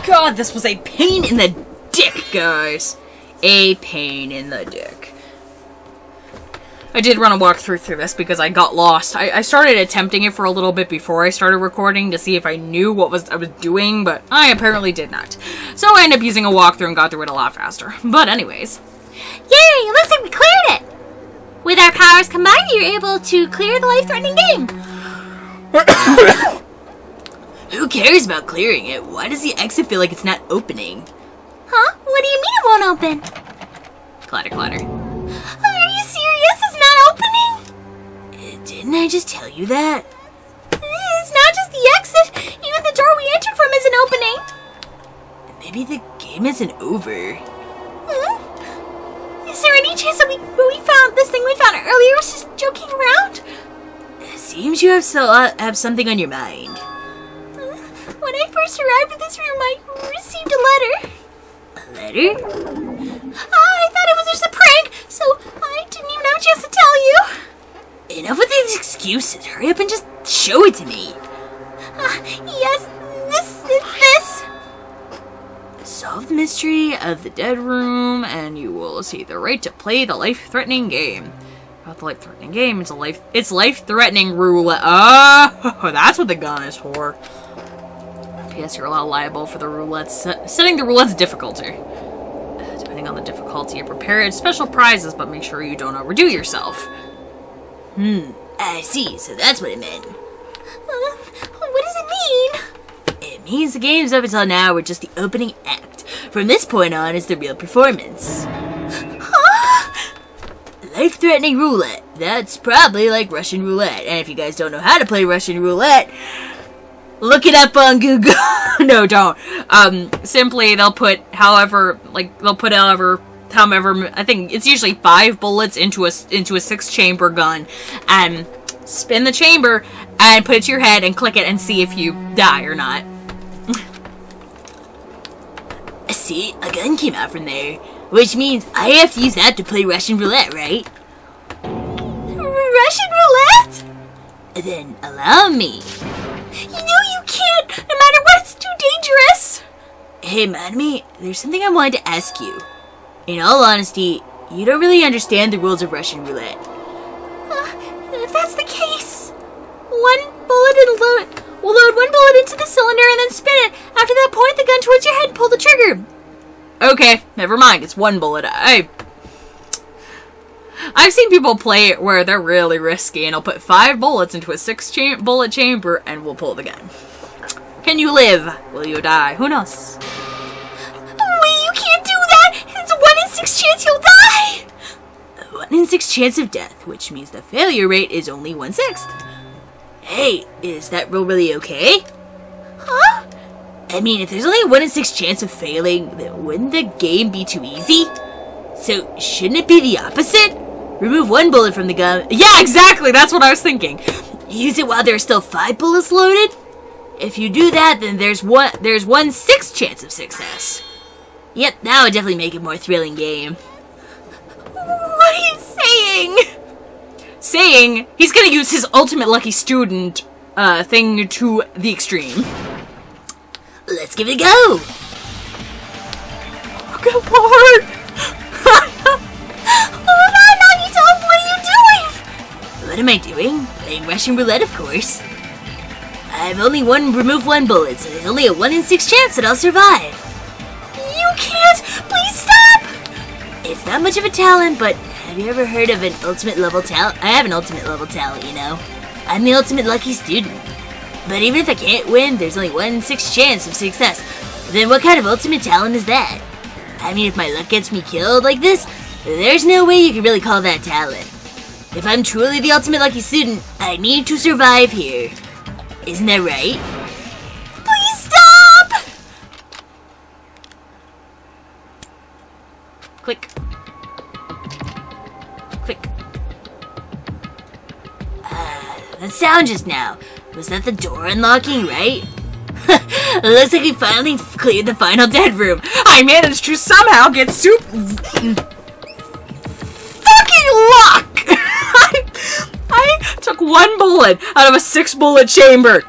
God, this was a pain in the dick, guys. A pain in the dick. I did run a walkthrough through this because I got lost. I started attempting it for a little bit before I started recording to see if I knew what I was doing, but I apparently did not. So I ended up using a walkthrough and got through it a lot faster. But anyways. Yay! It looks like we cleared it! With our powers combined, you're able to clear the life-threatening game. Who cares about clearing it? Why does the exit feel like it's not opening? Huh? What do you mean it won't open? Clatter, clatter. Are you serious? It's not opening? Didn't I just tell you that? It's not just the exit. Even the door we entered from isn't opening. Maybe the game isn't over. Huh? Is there any chance that we found this thing we found earlier was just joking around? Seems you have something on your mind. When I first arrived at this room, I received a letter. A letter? I thought it was just a prank, so I didn't even have a chance to tell you. Enough with these excuses. Hurry up and just show it to me. Yes, this. Solve the mystery of the dead room, and you will see the right to play the life-threatening game. About the life-threatening game, it's life-threatening roulette. Oh, that's what the gun is for. Yes, you're allowed liable for the roulette, setting the roulette's difficulty. Depending on the difficulty, you prepare special prizes, but make sure you don't overdo yourself. I see, so that's what it meant. What does it mean? It means the games up until now were just the opening act. From this point on is the real performance. Huh? Life-threatening roulette. That's probably like Russian roulette, and if you guys don't know how to play Russian roulette, look it up on Google. No, don't. Simply they'll put however, I think it's usually 5 bullets into a 6-chamber gun, and spin the chamber and put it to your head and click it and see if you die or not. See, a gun came out from there, which means I have to use that to play Russian roulette, right? Russian roulette? Then allow me. You know you can't, no matter what, it's too dangerous. Hey, Madame, there's something I wanted to ask you. In all honesty, you don't really understand the rules of Russian roulette. If that's the case, we'll load 1 bullet into the cylinder and then spin it. After that, point the gun towards your head and pull the trigger. Okay, never mind, it's 1 bullet. I've seen people play it where they're really risky and they'll put 5 bullets into a 6-bullet chamber and we'll pull the gun. Can you live? Will you die? Who knows? Wait, you can't do that! It's a 1 in 6 chance you'll die! A 1 in 6 chance of death, which means the failure rate is only 1/6. Hey, is that rule really okay? Huh? I mean, if there's only a 1 in 6 chance of failing, then wouldn't the game be too easy? So, shouldn't it be the opposite? Remove 1 bullet from the gun. Yeah, exactly! That's what I was thinking. Use it while there are still 5 bullets loaded? If you do that, then there's 1/6 chance of success. Yep, that would definitely make it a more thrilling game. What are you saying? Saying he's gonna use his ultimate lucky student thing to the extreme. Let's give it a go! Oh, good lord! Oh no, Nagito, what are you doing? What am I doing? Playing Russian roulette, of course. I've only removed 1 bullet, so there's only a 1 in 6 chance that I'll survive. You can't! Please stop! It's not much of a talent, but have have you ever heard of an ultimate level talent? I have an ultimate level talent, you know. I'm the ultimate lucky student. But even if I can't win, there's only 1 in 6 chance of success. Then what kind of ultimate talent is that? I mean, if my luck gets me killed like this, there's no way you can really call that talent. If I'm truly the ultimate lucky student, I need to survive here. Isn't that right? Please stop! Click. Click. That sound just now. Was that the door unlocking, right? Looks like we finally cleared the final dead room. I managed to somehow get fucking luck! I took 1 bullet out of a 6-bullet chamber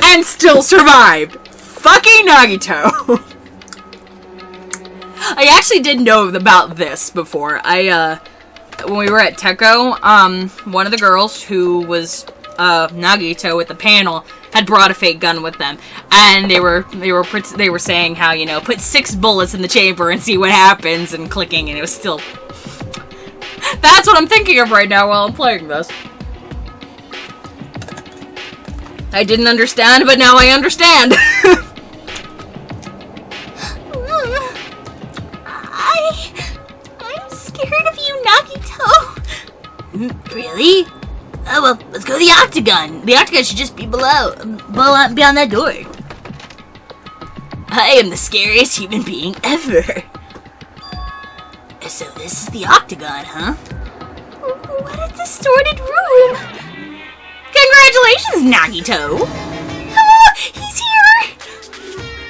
and still survived. Fucking Nagito. I actually did know about this before. When we were at Techo, one of the girls who was Nagito at the panel had brought a fake gun with them, and they were saying how, you know, put 6 bullets in the chamber and see what happens, and clicking, and it was still. That's what I'm thinking of right now while I'm playing this. I didn't understand, but now I understand. I'm scared of you, Nagito. Really? Oh well, let's go to the Octagon. The Octagon should just be beyond that door. I am the scariest human being ever. So this is the Octagon, huh? What a distorted room! Congratulations, Nagito! Oh, he's here!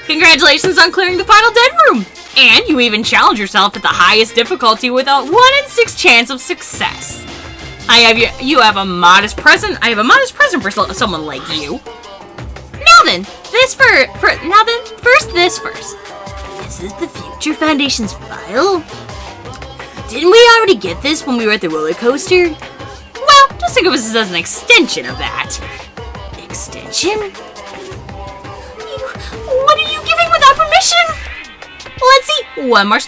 Congratulations on clearing the final dead room! And you even challenge yourself at the highest difficulty with a 1 in 6 chance of success. I have a modest present for someone like you. Now then, first this first. Is this the Future Foundation's file? Didn't we already get this when we were at the roller coaster? Well, just think of this as an extension of that. Extension? What are you giving without permission? Let's see. One more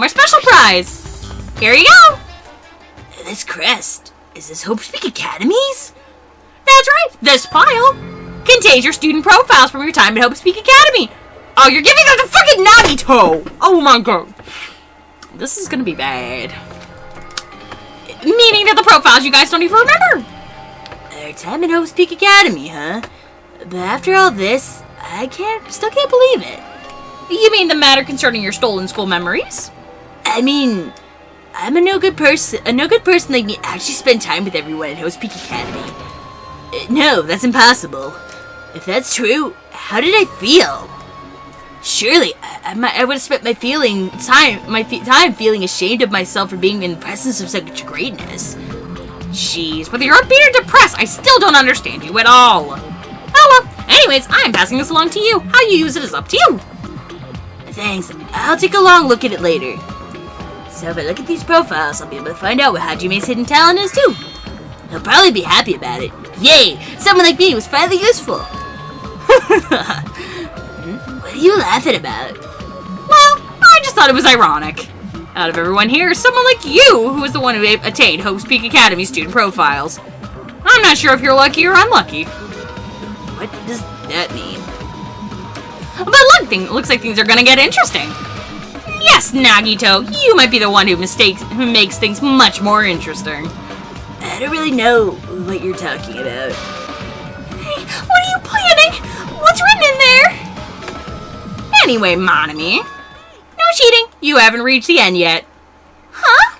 special prize. Here you go. This crest. Is this Hope Speak Academy's? That's right. This file contains your student profiles from your time at Hope Speak Academy. Oh, you're giving them to fucking Nagito. Oh my god. This is gonna be bad. Meaning that the profiles you guys don't even remember. Our time at Hope Speak Academy, huh? But after all this, I still can't believe it. You mean the matter concerning your stolen school memories? I mean, I'm a no good person like me actually spend time with everyone at Hope Speak Academy. No, that's impossible. If that's true, how did I feel? Surely, I would have spent my time feeling ashamed of myself for being in the presence of such greatness. Jeez, whether you're upbeat or depressed, I still don't understand you at all. Oh well, anyways, I'm passing this along to you. How you use it is up to you. Thanks, I'll take a long look at it later. So if I look at these profiles, I'll be able to find out what Hajime's hidden talent is too. He'll probably be happy about it. Yay! Someone like me was finally useful. What are you laughing about? Well, I just thought it was ironic. Out of everyone here, someone like you who was the one who attained Hope Speak Academy student profiles. I'm not sure if you're lucky or unlucky. What does that mean? But look, looks like things are gonna get interesting. Yes, Nagito, you might be the one who makes things much more interesting. I don't really know what you're talking about. Hey, what are you planning? What's written in there? Anyway, Monami, no cheating. You haven't reached the end yet. Huh?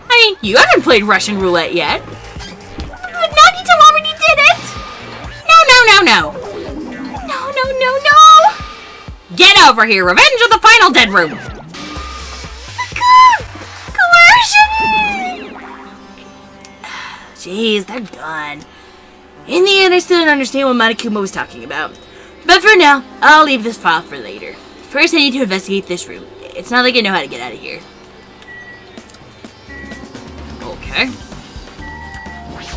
I mean, you haven't played Russian roulette yet. But Nagito already did it! No. Get over here, Revenge of the Final Dead Room. Coercion! Jeez, they're gone. In the end, I still don't understand what Monokuma was talking about. But for now, I'll leave this file for later. First, I need to investigate this room. It's not like I know how to get out of here. Okay.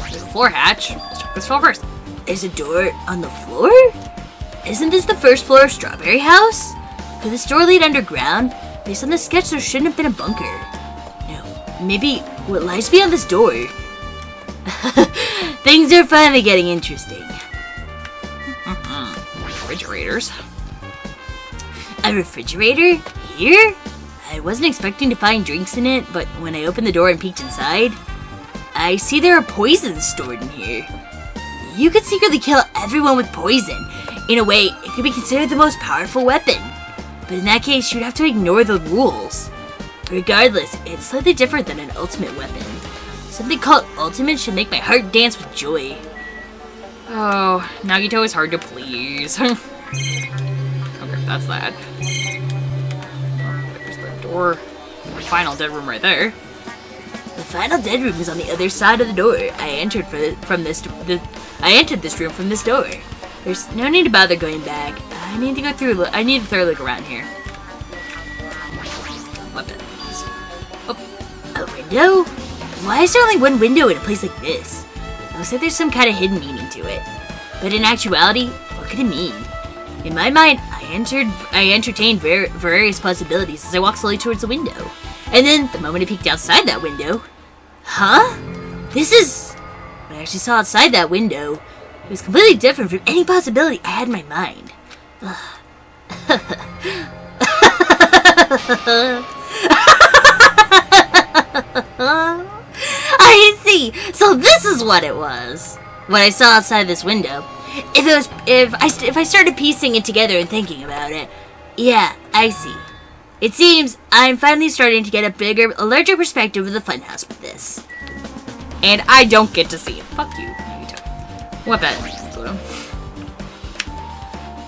There's a floor hatch. Let's check this floor first. There's a door on the floor? Isn't this the first floor of Strawberry House? Could this door lead underground? Based on the sketch, there shouldn't have been a bunker. No, maybe What lies beyond this door? Things are finally getting interesting. Refrigerators. A refrigerator? Here? I wasn't expecting to find drinks in it, but when I opened the door and peeked inside, I see there are poisons stored in here. You could secretly kill everyone with poison. In a way, it could be considered the most powerful weapon. But in that case, you'd have to ignore the rules. Regardless, it's slightly different than an ultimate weapon. Something called ultimate should make my heart dance with joy. Oh, Nagito is hard to please. Okay, that's that. Oh, there's the door. The final dead room right there. The final dead room is on the other side of the door. I entered this room from this door. There's no need to bother going back. I need to thoroughly look around here. Weapons. Oh, a window? Why is there only one window in a place like this? It looks like there's some kind of hidden meaning to it. But in actuality, what could it mean? In my mind, I entertained various possibilities as I walked slowly towards the window. And then, the moment I peeked outside that window... Huh? This is... What I actually saw outside that window... It was completely different from any possibility I had in my mind. I see! So this is what it was! What I saw outside this window. If I started piecing it together and thinking about it... Yeah, I see. It seems I'm finally starting to get a larger perspective of the funhouse with this. And I don't get to see it. Fuck you, Nagito. Weapons.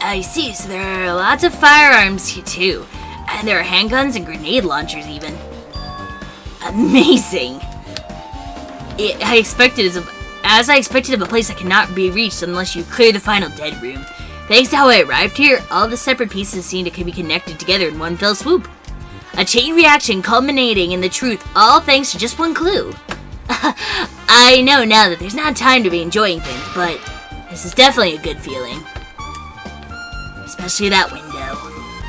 I see, so there are lots of firearms here too. And there are handguns and grenade launchers even. Amazing! As I expected of a place that cannot be reached unless you clear the final dead room. Thanks to how I arrived here, all the separate pieces seem to be connected together in one fell swoop. A chain reaction culminating in the truth, all thanks to just one clue. I know now that there's not time to be enjoying things, but this is definitely a good feeling. Especially that window.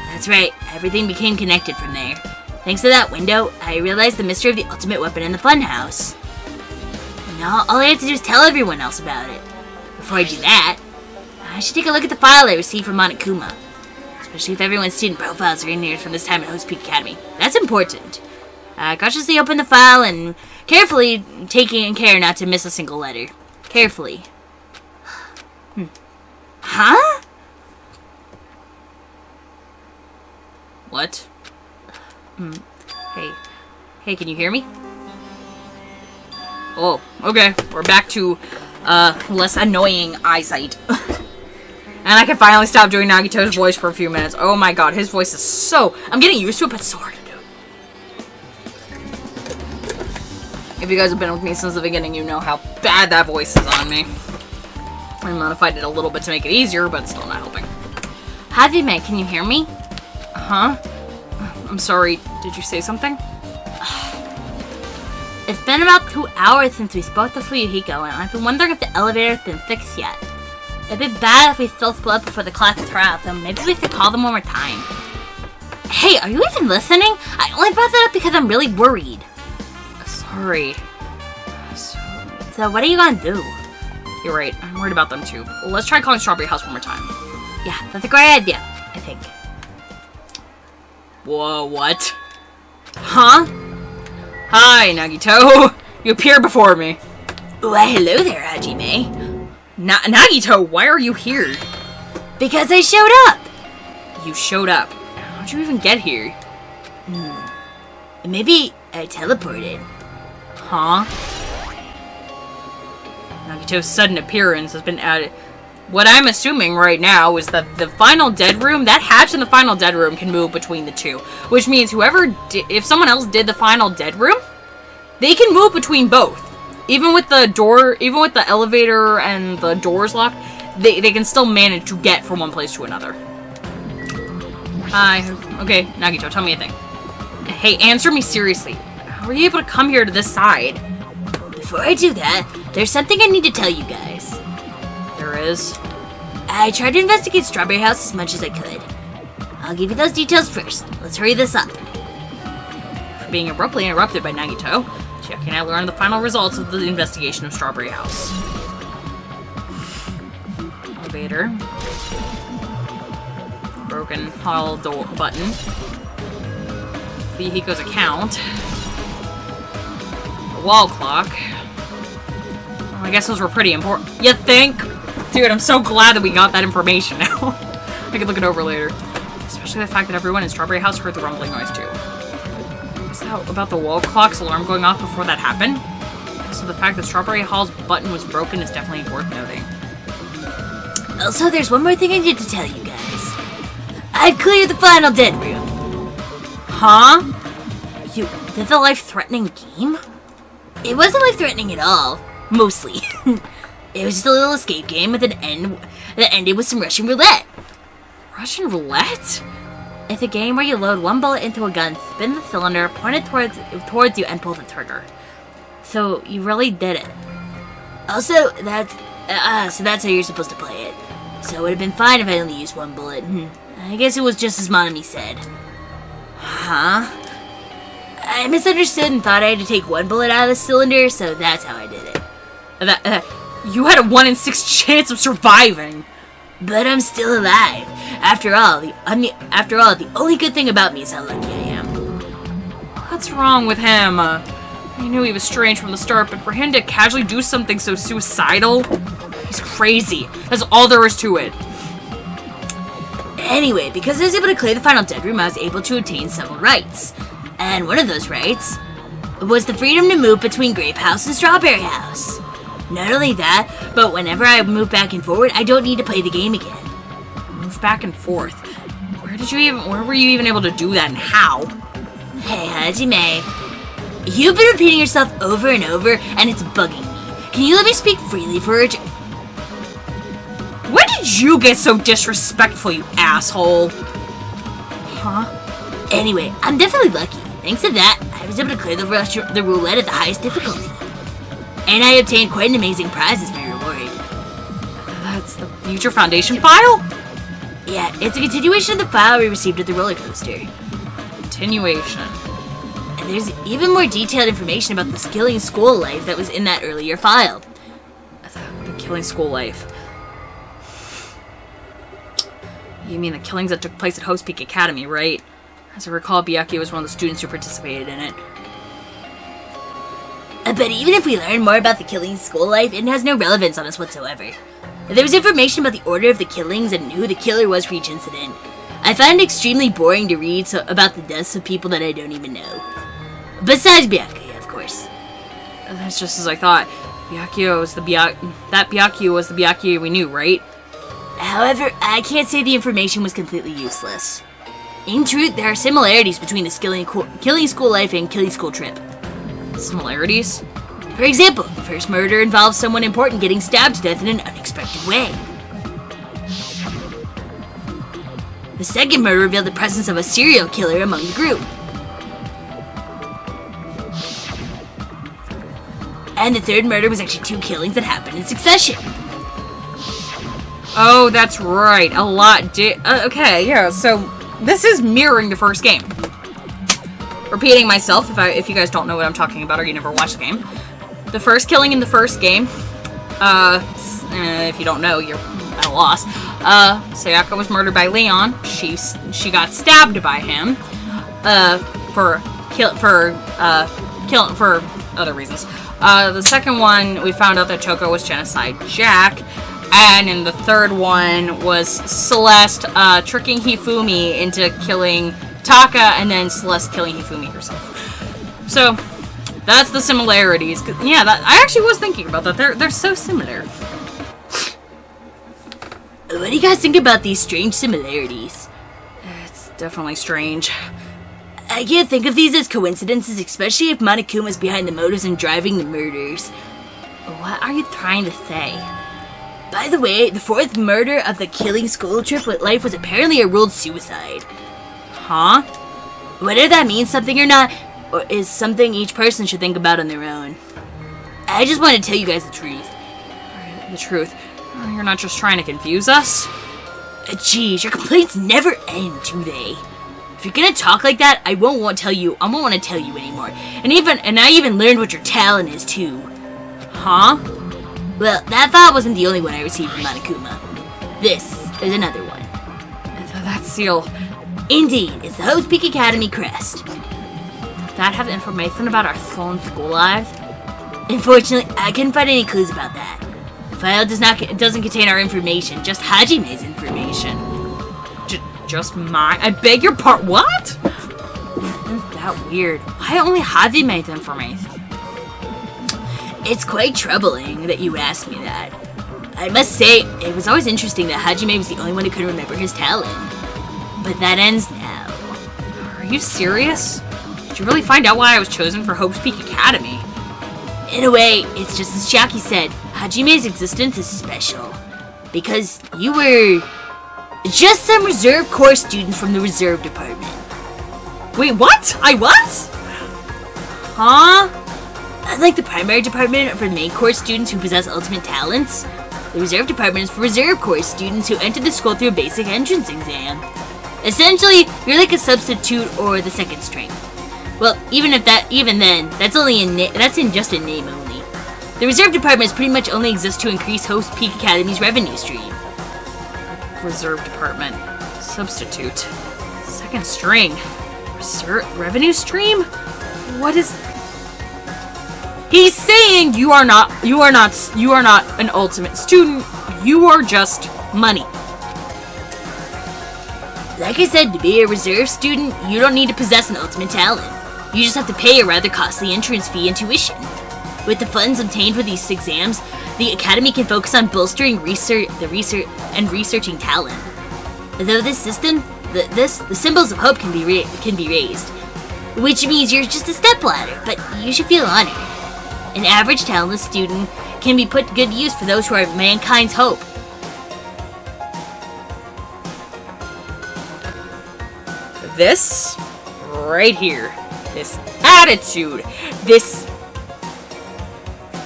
That's right, everything became connected from there. Thanks to that window, I realized the mystery of the ultimate weapon in the funhouse. Now, all I have to do is tell everyone else about it. Before I do that, I should take a look at the file I received from Monokuma. Especially if everyone's student profiles are in here from this time at Host Peak Academy. That's important. Cautiously open the file and carefully taking care not to miss a single letter. Carefully. Huh? What? Hey, can you hear me? Oh, okay. We're back to, less annoying eyesight. And I can finally stop doing Nagito's voice for a few minutes. Oh my god, his voice is so... I'm getting used to it, but it's so hard to do. If you guys have been with me since the beginning, you know how bad that voice is on me. I modified it a little bit to make it easier, but it's still not helping. Havime, can you hear me? Huh? I'm sorry, did you say something? It's been about 2 hours since we spoke to Fuyuhiko, and I've been wondering if the elevator's been fixed yet. It'd be bad if we still split up before the class turns, so maybe we should call them one more time. Hey, are you even listening? I only brought that up because I'm really worried. Sorry. So what are you gonna do? You're right, I'm worried about them too. Well, let's try calling Strawberry House one more time. Yeah, that's a great idea, I think. Whoa, what? Huh? Hi, Nagito. You appear before me. Why, hello there, Hajime. Nagito, why are you here? Because I showed up. You showed up. How'd you even get here? Maybe I teleported. Huh? Nagito's sudden appearance has been added. What I'm assuming right now is that the final dead room, that hatch in the final dead room can move between the two. Which means if someone else did the final dead room, they can move between both. Even with the door, even with the elevator and the doors locked, they can still manage to get from one place to another. Hi. Okay, Nagito, tell me a thing. Hey, answer me seriously. How are you able to come here to this side? Before I do that, there's something I need to tell you guys. There is? I tried to investigate Strawberry House as much as I could. I'll give you those details first. Let's hurry this up. Being abruptly interrupted by Nagito, Chiaki and I learned the final results of the investigation of Strawberry House. Elevator. Broken hall door button. Vehiko's account. The wall clock. Well, I guess those were pretty important. You think? Dude, I'm so glad that we got that information now. I could look it over later. Especially the fact that everyone in Strawberry House heard the rumbling noise too. Is that about the wall clock's alarm going off before that happened? So the fact that Strawberry Hall's button was broken is definitely worth noting. Also, there's one more thing I need to tell you guys. I've cleared the final dead room. Huh? You did the life-threatening game? It wasn't life-threatening at all. Mostly. It was just a little escape game with an end that ended with some Russian roulette. Russian roulette? It's a game where you load one bullet into a gun, spin the cylinder, point it towards you, and pull the trigger. So you really did it. Also, that's how you're supposed to play it. So it would have been fine if I only used one bullet. I guess it was just as Monami said. Huh? I misunderstood and thought I had to take one bullet out of the cylinder, so that's how I did it. You had a 1 in 6 chance of surviving. But I'm still alive. After all, the only good thing about me is how lucky I am. What's wrong with him? I knew he was strange from the start, but for him to casually do something so suicidal, he's crazy. That's all there is to it. Anyway, because I was able to clear the final dead room, I was able to obtain several rights. And one of those rights was the freedom to move between Grape House and Strawberry House. Not only that, but whenever I move back and forward, I don't need to play the game again. Move back and forth. Where were you even able to do that, and how? Hey, Hajime. You've been repeating yourself over and over, and it's bugging me. Can you let me speak freely for a When did you get so disrespectful, you asshole? Huh? Anyway, I'm definitely lucky. Thanks to that, I was able to clear the roulette at the highest difficulty. And I obtained quite an amazing prize as my reward. That's the Future Foundation file? Yeah, it's a continuation of the file we received at the roller coaster. Continuation. And there's even more detailed information about the Killing School Life that was in that earlier file. The Killing School Life. You mean the killings that took place at Host Peak Academy, right? As I recall, Byakuya was one of the students who participated in it. But even if we learn more about the Killing School Life, it has no relevance on us whatsoever. There was information about the order of the killings and who the killer was for each incident. I find it extremely boring to read about the deaths of people that I don't even know. Besides Byakuya, of course. That's just as I thought. Byakuya was the Byakuya we knew, right? However, I can't say the information was completely useless. In truth, there are similarities between the Killing School Life and Killing School Trip. Similarities? For example, the first murder involves someone important getting stabbed to death in an unexpected way. The second murder revealed the presence of a serial killer among the group. And the third murder was actually 2 killings that happened in succession. Oh, that's right. A lot did. Okay, yeah, so this is mirroring the first game. Repeating myself, if you guys don't know what I'm talking about or you never watched the game. The first killing in the first game, if you don't know, you're at a loss. Sayaka was murdered by Leon. She got stabbed by him, for other reasons. The second one, we found out that Toko was Genocide Jack. And in the third one was Celeste tricking Hifumi into killing Taka, and then Celeste killing Hifumi herself. So, that's the similarities. Yeah, I actually was thinking about that. They're so similar. What do you guys think about these strange similarities? It's definitely strange. I can't think of these as coincidences, especially if Monokuma's behind the motives and driving the murders. What are you trying to say? By the way, the 4th murder of the Killing School Trip with Life was apparently a ruled suicide. Huh? Whether that means something or not, or is something each person should think about on their own. I just want to tell you guys the truth. The truth? You're not just trying to confuse us? Geez, your complaints never end, do they? If you're gonna talk like that, I won't want to tell you anymore. And I even learned what your talent is too. Huh? Well, that file wasn't the only one I received from Monokuma. This is another one. That seal. Indeed, it's the Hope's Peak Academy crest. That have information about our stolen school lives? Unfortunately, I couldn't find any clues about that. The file doesn't contain our information, just Hajime's information. Just mine? I beg your pardon. What? Isn't that weird? Why only Hajime's information? It's quite troubling that you asked me that. I must say, it was always interesting that Hajime was the only one who could remember his talent. But that ends now. Are you serious? Did you really find out why I was chosen for Hope's Peak Academy? In a way, it's just as Shaki said, Hajime's existence is special. Because you were just some reserve corps students from the reserve department. Wait, what? I was? Huh? Unlike the primary department for main course students who possess ultimate talents, the reserve department is for reserve course students who enter the school through a basic entrance exam. Essentially, you're like a substitute or the second string. Well, even then, that's just in name only. The reserve department pretty much only exists to increase Hope's Peak Academy's revenue stream. Reserve department. Substitute. Second string. Revenue stream? What is... He's saying you are not an ultimate student. You are just money. Like I said, to be a reserve student, you don't need to possess an ultimate talent. You just have to pay a rather costly entrance fee and tuition. With the funds obtained for these exams, the Academy can focus on bolstering researching talent. Though this system, the symbols of hope can be raised, which means you're just a stepladder, but you should feel honored. An average talentless student can be put to good use for those who are mankind's hope. This right here, this attitude, this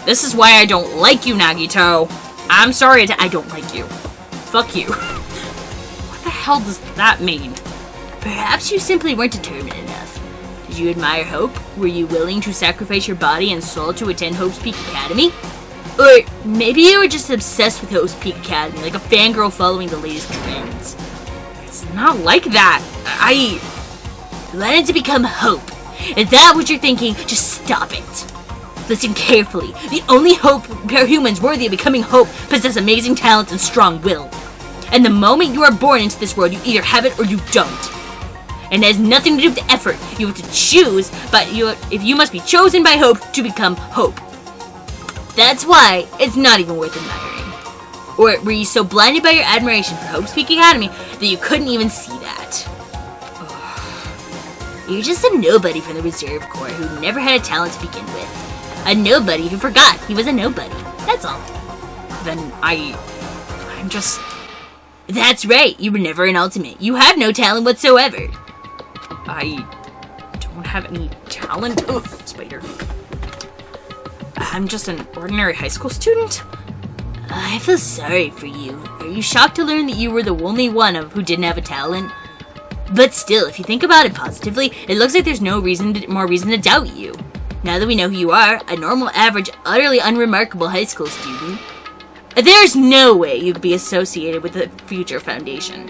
is why I don't like you, Nagito. I'm sorry, I don't like you. Fuck you. What the hell does that mean? Perhaps you simply weren't determined enough. Did you admire Hope? Were you willing to sacrifice your body and soul to attend Hope's Peak Academy? Or maybe you were just obsessed with Hope's Peak Academy, like a fangirl following the latest trends. It's not like that. I wanted to become Hope. If that's what you're thinking, just stop it. Listen carefully. The only humans worthy of becoming Hope possess amazing talents and strong will. And the moment you are born into this world, you either have it or you don't. And it has nothing to do with the effort. You have to choose, but if you must be chosen by Hope to become Hope. That's why it's not even worth admiring. Or were you so blinded by your admiration for Hope's Peak Academy that you couldn't even see that? You're just some nobody from the Reserve Corps who never had a talent to begin with. A nobody who forgot he was a nobody. That's all. Then I'm just... That's right, you were never an ultimate. You have no talent whatsoever. I don't have any talent. Ugh, spider. I'm just an ordinary high school student? I feel sorry for you. Are you shocked to learn that you were the only one who didn't have a talent? But still, if you think about it positively, it looks like there's no more reason to doubt you. Now that we know who you are, a normal, average, utterly unremarkable high school student, there's no way you could be associated with the future foundation.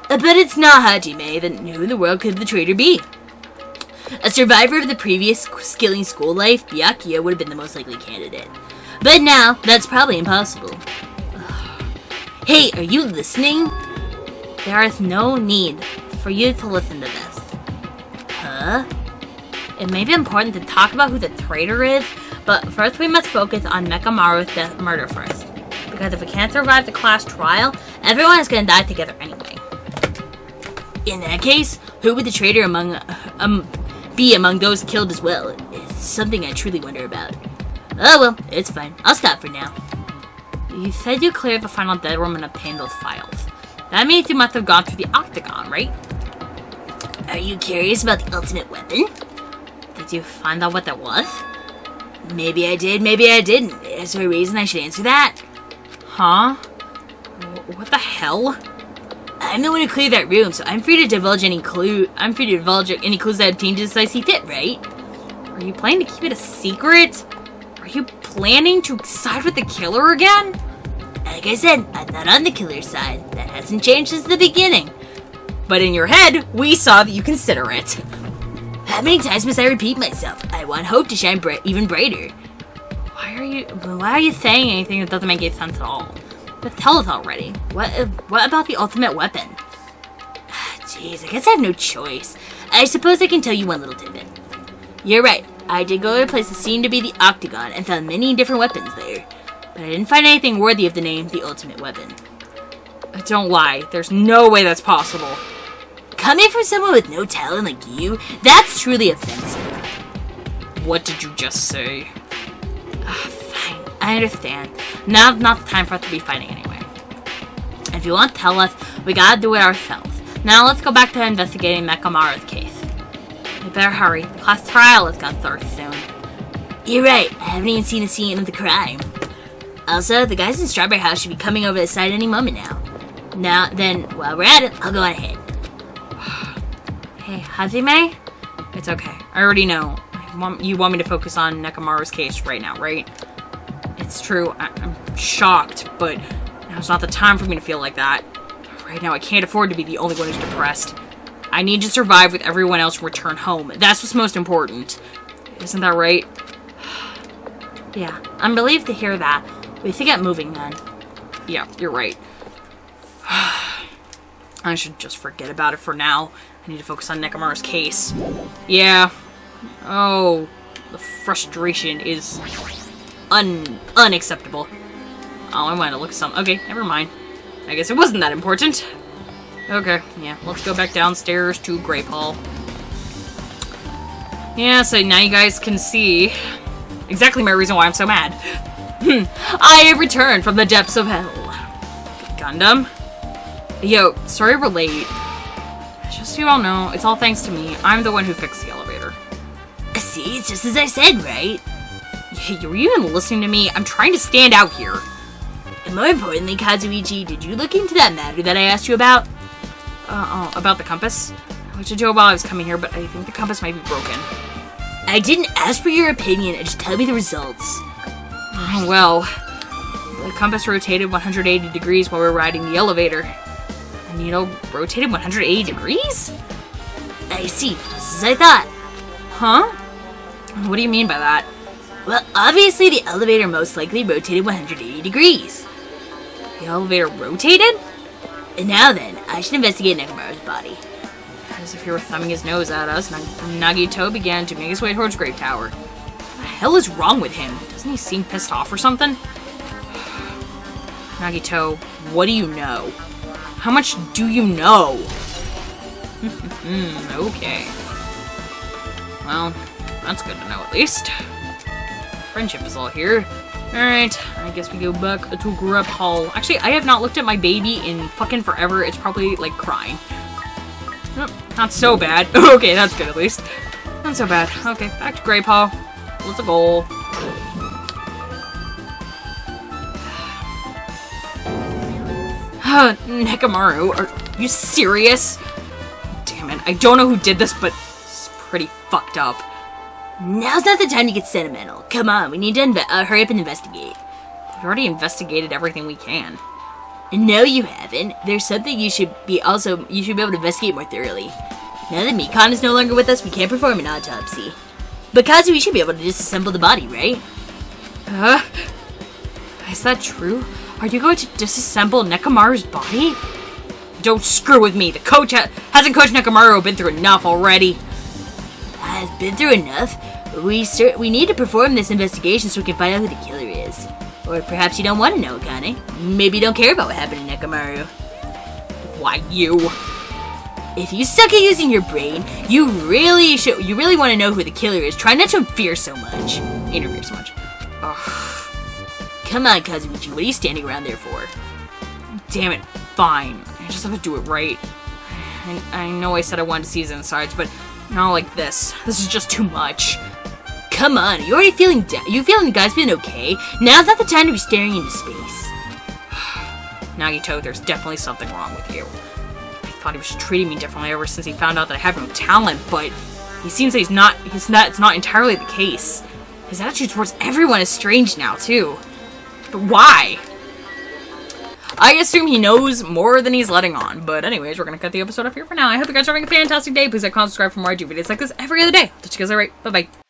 But it's not Hajime, then who in the world could the traitor be? A survivor of the previous skilling school life, Byakuya would have been the most likely candidate. But now, that's probably impossible. Hey, are you listening? There is no need for you to listen to this. Huh? It may be important to talk about who the traitor is, but first we must focus on Mekamaru's murder first. Because if we can't survive the class trial, everyone is going to die together anyway. In that case, who would the traitor be among those killed as well? It's something I truly wonder about. Oh well, it's fine. I'll stop for now. You said you cleared the final dead room and obtained those files. That means you must have gone through the octagon, right? Are you curious about the ultimate weapon? Did you find out what that was? Maybe I did, maybe I didn't. Is there a reason I should answer that? Huh? What the hell? I I'm the one who cleared that room, so I'm free to divulge any clues that I obtained just as I see fit, right? Are you planning to keep it a secret? Are you planning to side with the killer again? Like I said, I'm not on the killer's side. That hasn't changed since the beginning. But in your head, we saw that you consider it. How many times must I repeat myself? I want hope to shine even brighter. Why are you saying anything that doesn't make any sense at all? But tell us already. What about the ultimate weapon? Jeez, I guess I have no choice. I suppose I can tell you one little tidbit. You're right. I did go to a place that seemed to be the Octagon and found many different weapons there. But I didn't find anything worthy of the name the ultimate weapon. Don't lie. There's no way that's possible. Coming from someone with no talent like you, that's truly offensive. What did you just say? Fine. I understand. Now's not the time for us to be fighting anyway. If you won't tell us, we gotta do it ourselves. Now let's go back to investigating Nekamaru's case. We better hurry. The class trial is gonna start soon. You're right. I haven't even seen a scene of the crime. Also, the guys in Strawberry House should be coming over the side any moment now. Now, then, while we're at it, I'll go on ahead. Hey, Hajime? It's okay. I already know. You want me to focus on Nekamaru's case right now, right? It's true. I'm shocked, but now's not the time for me to feel like that. Right now, I can't afford to be the only one who's depressed. I need to survive with everyone else and return home. That's what's most important. Isn't that right? Yeah, I'm relieved to hear that. We should get moving then. Yeah, you're right. I should just forget about it for now. I need to focus on Nekamaru's case. Yeah. Oh, the frustration is unacceptable. Oh, I wanted to look at something. Okay, never mind. I guess it wasn't that important. Okay, yeah, let's go back downstairs to Grape Hall. Yeah, so now you guys can see exactly my reason why I'm so mad. I have returned from the depths of hell. Gundam? Yo, sorry we're late. Just so you all know, it's all thanks to me. I'm the one who fixed the elevator. See, it's just as I said, right? Hey, were you even listening to me? I'm trying to stand out here. And more importantly, Kazuichi, did you look into that matter that I asked you about? About the compass? I looked into it while I was coming here, but I think the compass might be broken. I didn't ask for your opinion, just tell me the results. Well, the compass rotated 180 degrees while we were riding the elevator. The needle rotated 180 degrees? I see, just as I thought. Huh? What do you mean by that? Well, obviously the elevator most likely rotated 180 degrees. The elevator rotated? And now then, I should investigate Nekamaru's body. As if he were thumbing his nose at us, Nagito began to make his way towards Grape Tower. What the hell is wrong with him? Doesn't he seem pissed off or something? Nagito, what do you know? How much do you know? Okay. Well, that's good to know at least. Friendship is all here. Alright, I guess we go back to Grape Hall. Actually, I have not looked at my baby in fucking forever. It's probably, like, crying. Nope, not so bad. Okay, that's good at least. Not so bad. Okay, back to Grape Hall. Let's go. Nekamaru, are you serious? Damn it, I don't know who did this, but it's pretty fucked up. Now's not the time to get sentimental. Come on, we need to hurry up and investigate. We've already investigated everything we can. No, you haven't. There's something you should be able to investigate more thoroughly. Now that Mikon is no longer with us, we can't perform an autopsy. But Kazu, we should be able to disassemble the body, right? Is that true? Are you going to disassemble Nekamaru's body? Don't screw with me. The coach hasn't Coach Nekamaru been through enough already? I've been through enough. We need to perform this investigation so we can find out who the killer is. Or perhaps you don't want to know, Akane. Maybe you don't care about what happened to Nekamaru. Why, you? If you suck at using your brain, you really want to know who the killer is. Try not to interfere so much. Ugh. Come on, Kazuichi, what are you standing around there for? Damn it, fine. I just have to do it right. I know I said I wanted to see his insides, but not like this. This is just too much. Come on, are you already feeling down? You feeling the guy's feeling okay? Now's not the time to be staring into space. Nagito, there's definitely something wrong with you. thought he was treating me differently ever since he found out that I have no talent, but he seems that it's not entirely the case. His attitude towards everyone is strange now, too. But why? I assume he knows more than he's letting on. But anyways, we're gonna cut the episode off here for now. I hope you guys are having a fantastic day. Please like, comment, subscribe for more. I do videos like this every other day. I'll catch you guys later. Bye-bye.